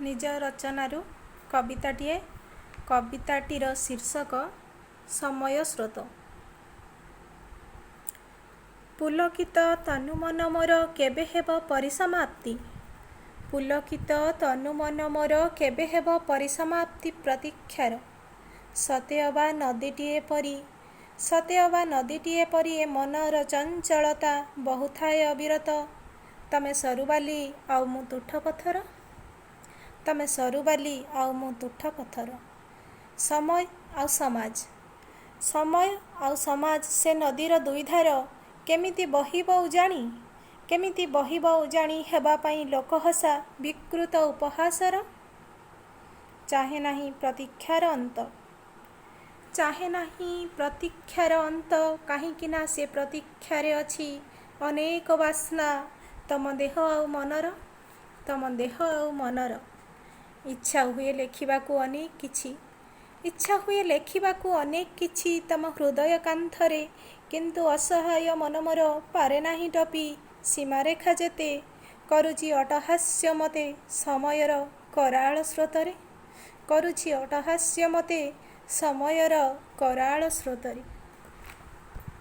निज रचनारू कविताटीए कविताटीर शीर्षक समय स्रोत। पुलकित तनु मन मोर केबे हेब परिसमाप्ति। पुलकित तनु मन मोर केबे हेब परिसमाप्ति प्रतीक्षार। सते अबा नदीटीए परी ए मनर चंचलता बहुथाए अविरत। तमे सरुबाली आउ मु तुठ पथर। तमे सरुबाली आउ मु तुठ पथर। समय आउ समाज। समय आउ समाज से नदीर दुई धार केमिति बहिब उजाणी। केमिति बहिब उजाणी हेबा पाई लोकहसा विकृत उपहासर। चाहे नाही प्रतीक्षार अंत। चाहे नाही प्रतीक्षार अंत काहीकिना से प्रतीक्षारे अछि अनेक वासना तम देह आउ मनर। तम देह आउ मनर। इच्छा हुए लेखिबाकू अनेक किछि। इच्छा हुए लेखिबाकू अनेक किछि तम हृदय कांथरे, किंतु असहाय मन मोर पारे नाही टपी सीमारेखा जेते करुछि अटहास्य मते समयर कराळ स्रोतरे। करुछि अटहास्य मते समयर कराळ स्रोतरे।